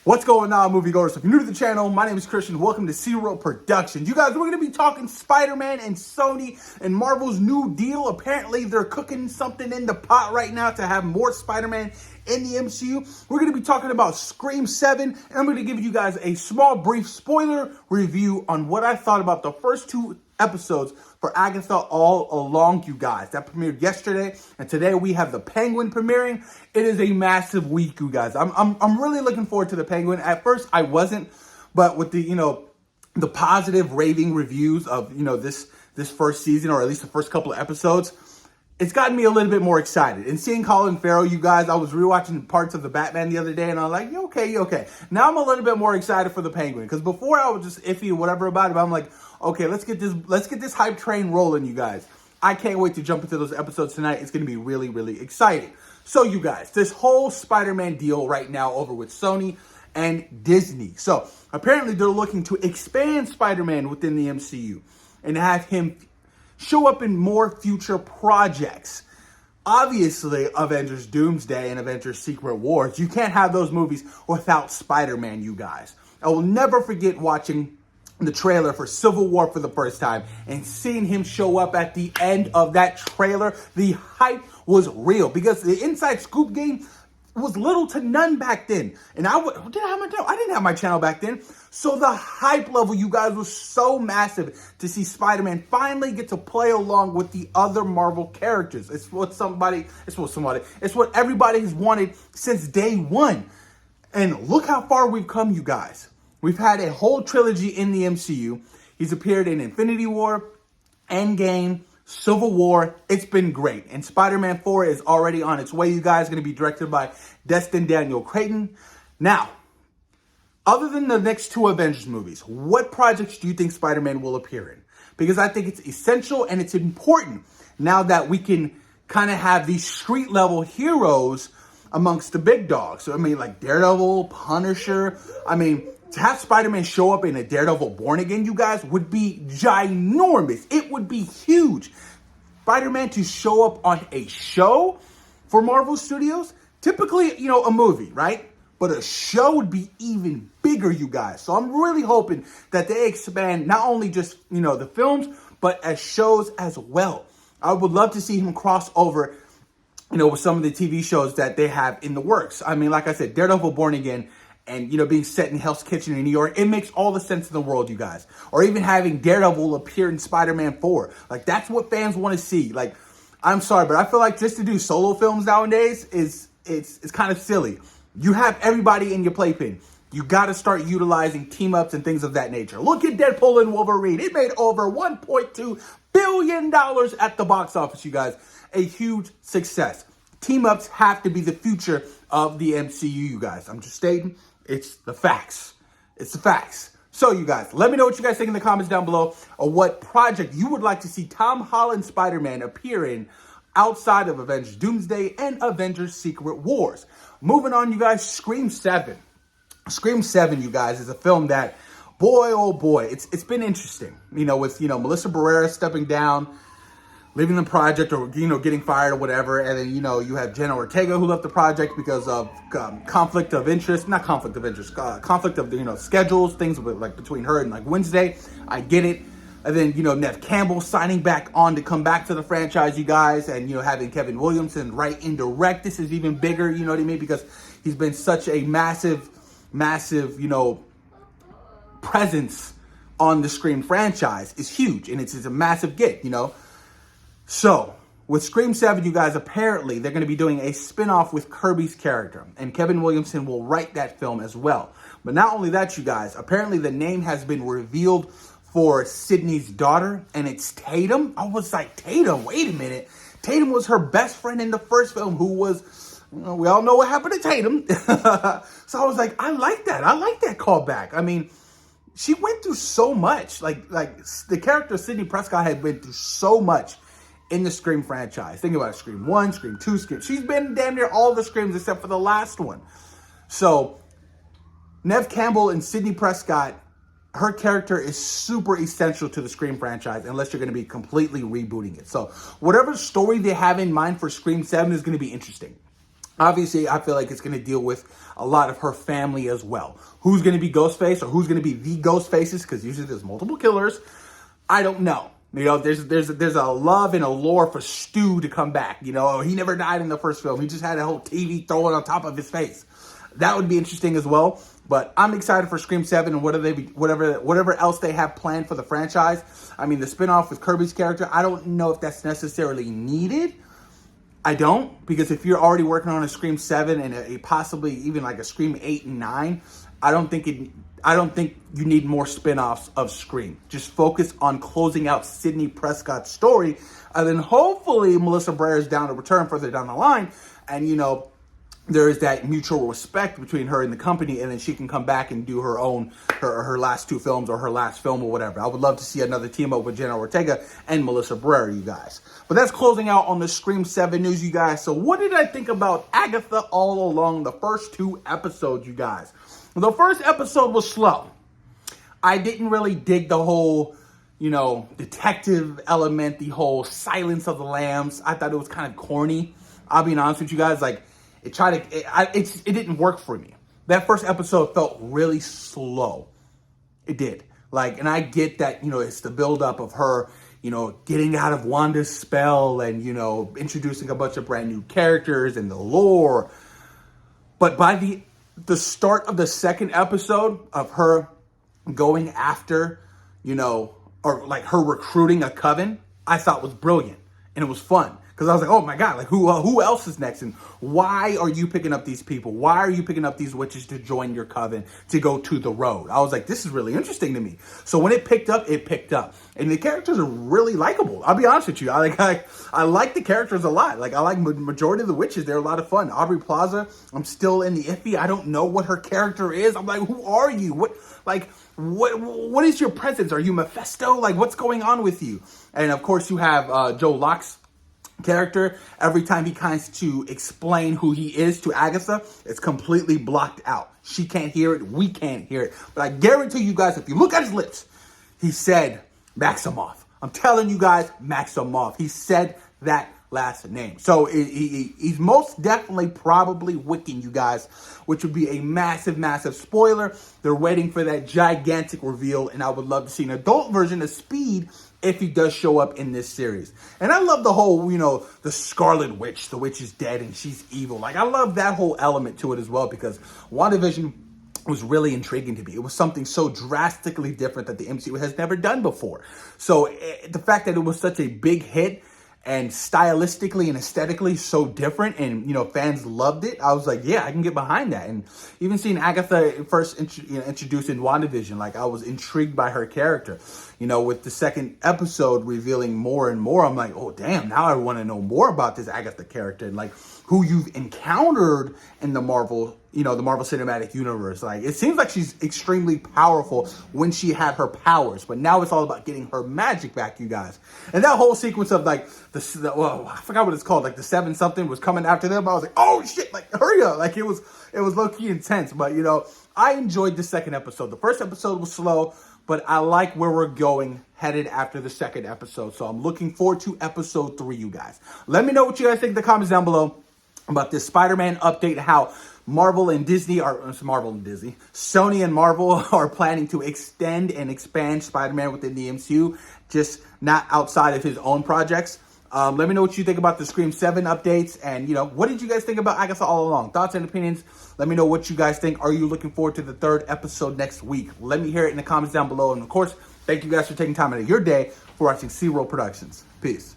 What's going on, moviegoers? If you're new to the channel, my name is Christian. Welcome to Zero Productions. You guys, we're going to be talking Spider-Man and Sony and Marvel's new deal. Apparently, they're cooking something in the pot right now to have more Spider-Man in the MCU. We're going to be talking about Scream 7, and I'm going to give you guys a small, brief spoiler review on what I thought about the first two episodes for Agatha All Along, you guys. That premiered yesterday, and today we have the Penguin premiering. It is a massive week, you guys. I'm really looking forward to the Penguin. At first, I wasn't, but with the positive raving reviews of this first season, or at least the first couple of episodes, it's gotten me a little bit more excited. And seeing Colin Farrell, you guys, I was rewatching parts of the Batman the other day, and I was like, you okay. Now I'm a little bit more excited for the Penguin, because before I was just iffy or whatever about it, but I'm like, okay, let's get this hype train rolling, you guys. I can't wait to jump into those episodes tonight. It's going to be really, really exciting. So, you guys, this whole Spider-Man deal right now over with Sony and Disney. So, apparently they're looking to expand Spider-Man within the MCU and have him show up in more future projects. Obviously, Avengers Doomsday and Avengers Secret Wars, you can't have those movies without Spider-Man, you guys. I will never forget watching the trailer for Civil War for the first time and seeing him show up at the end of that trailer. The hype was real because the inside scoop game was little to none back then. And I didn't have my channel back then. So the hype level, you guys, was so massive to see Spider-Man finally get to play along with the other Marvel characters. It's what everybody has wanted since day one. And look how far we've come, you guys. We've had a whole trilogy in the MCU. He's appeared in Infinity War, Endgame, Civil War. It's been great. And Spider-Man 4 is already on its way, you guys. Going to be directed by Destin Daniel Cretton. Now, other than the next two Avengers movies, what projects do you think Spider-Man will appear in? Because I think it's essential and it's important now that we can kind of have these street-level heroes amongst the big dogs. So, I mean, like Daredevil, Punisher. I mean, to have Spider-Man show up in a Daredevil Born Again, you guys, would be ginormous. It would be huge. Spider-Man to show up on a show for Marvel Studios, typically, a movie, right? But a show would be even bigger, you guys. So I'm really hoping that they expand not only just, the films, but as shows as well. I would love to see him cross over, with some of the TV shows that they have in the works. I mean, like I said, Daredevil Born Again, and, being set in Hell's Kitchen in New York, it makes all the sense in the world, you guys. Or even having Daredevil appear in Spider-Man 4. Like, that's what fans want to see. Like, I'm sorry, but I feel like just to do solo films nowadays it's kind of silly. You have everybody in your playpen. You got to start utilizing team-ups and things of that nature. Look at Deadpool and Wolverine. It made over $1.2 billion at the box office, you guys. A huge success. Team-ups have to be the future of the MCU, you guys. I'm just stating. It's the facts. It's the facts. So, you guys, let me know what you guys think in the comments down below, or what project you would like to see Tom Hollands Spider-Man appear in outside of Avengers Doomsday and Avengers Secret Wars. Moving on, you guys, Scream 7. Scream 7, you guys, is a film that, boy, oh boy, it's been interesting. With, Melissa Barrera stepping down, leaving the project, or, getting fired or whatever. And then, you have Jenna Ortega, who left the project because of conflict of schedules, things with, between her and Wednesday. I get it. And then, Nev Campbell signing back on to come back to the franchise, you guys. And, having Kevin Williamson write and direct. This is even bigger, you know what I mean? Because he's been such a massive, presence on the Scream franchise. Is huge. And it's a massive get, So, with Scream 7, you guys, apparently they're going to be doing a spin-off with Kirby's character. And Kevin Williamson will write that film as well. But not only that, you guys, apparently the name has been revealed for Sydney's daughter, and it's Tatum. I was like, Tatum? Wait a minute. Tatum was her best friend in the first film, who was, we all know what happened to Tatum. So I was like, I like that. I like that callback. I mean, she went through so much. Like the character Sydney Prescott had been through so much in the Scream franchise. Think about it. Scream 1, Scream 2, Scream. She's been damn near all the Screams except for the last one. So, Nev Campbell and Sydney Prescott, her character is super essential to the Scream franchise unless you're going to be completely rebooting it. So, whatever story they have in mind for Scream 7 is going to be interesting. Obviously, I feel like it's going to deal with a lot of her family as well. Who's going to be Ghostface or who's going to be the Ghostfaces? Because usually there's multiple killers. I don't know. You know, there's a love and a lore for Stu to come back. You know, he never died in the first film. He just had a whole TV thrown on top of his face. That would be interesting as well. But I'm excited for Scream 7 and whatever else they have planned for the franchise. I mean, the spinoff with Kirby's character, I don't know if that's necessarily needed. I don't, because if you're already working on a Scream 7 and a possibly even like a Scream 8 and 9, I don't think you need more spin-offs of Scream. Just focus on closing out Sidney Prescott's story, and then hopefully Melissa Brera is down to return further down the line, and you know, there is that mutual respect between her and the company, and then she can come back and do her own, her last two films or her last film or whatever. I would love to see another team up with Jenna Ortega and Melissa Brera, you guys. But that's closing out on the Scream 7 news, you guys. So what did I think about Agatha All Along, the first 2 episodes, you guys? The first episode was slow. I didn't really dig the whole, you know, detective element, the whole Silence of the Lambs. I thought it was kind of corny. I'll be honest with you guys, like, it didn't work for me. That first episode felt really slow. It did. Like, and I get that, you know, it's the buildup of her, you know, getting out of Wanda's spell and, you know, introducing a bunch of brand new characters and the lore. But by the start of the second episode of her going after, you know, or like her recruiting a coven, I thought was brilliant. And it was fun. Because I was like, oh my God, like who else is next? And why are you picking up these people? Why are you picking up these witches to join your coven, to go to the road? I was like, this is really interesting to me. So when it picked up, it picked up. And the characters are really likable. I'll be honest with you. I like the characters a lot. Like, I like majority of the witches. They're a lot of fun. Aubrey Plaza, I'm still in the iffy. I don't know what her character is. I'm like, who are you? What is your presence? Are you Mephisto? Like, what's going on with you? And of course you have Joe Locke's character. Every time he kinds to explain who he is to Agatha, it's completely blocked out. She can't hear it. We can't hear it. But I guarantee you guys, if you look at his lips, he said Maximoff. I'm telling you guys, Maximoff. He said that last name. So he's most definitely probably Wiccan, you guys, which would be a massive, massive spoiler. They're waiting for that gigantic reveal, and I would love to see an adult version of Speed if he does show up in this series. And I love the whole, you know, the Scarlet Witch. The witch is dead and she's evil. Like, I love that whole element to it as well, because WandaVision was really intriguing to me. It was something so drastically different that the MCU has never done before. So the fact that it was such a big hit and stylistically and aesthetically so different, and, you know, fans loved it, I was like, yeah, I can get behind that. And even seeing Agatha first introduced in WandaVision, like, I was intrigued by her character. You know, with the second episode revealing more and more, I'm like, oh, damn, now I want to know more about this Agatha character and, like, who you've encountered in the Marvel, you know, the Marvel Cinematic Universe. Like, it seems like she's extremely powerful when she had her powers, but now it's all about getting her magic back, you guys. And that whole sequence of, like, I forgot what it's called, like the 7-something was coming after them. I was like, oh shit, like, hurry up. Like, it was low-key intense, but, you know, I enjoyed the second episode. The first episode was slow, but I like where we're going headed after the second episode. So I'm looking forward to episode 3, you guys. Let me know what you guys think in the comments down below about this Spider-Man update, how Sony and Marvel are planning to extend and expand Spider-Man within the MCU, just not outside of his own projects. Let me know what you think about the Scream 7 updates, and, you know, what did you guys think about Agatha All Along? Thoughts and opinions? Let me know what you guys think. Are you looking forward to the 3rd episode next week? Let me hear it in the comments down below. And of course, thank you guys for taking time out of your day for watching C-Roll Productions. Peace.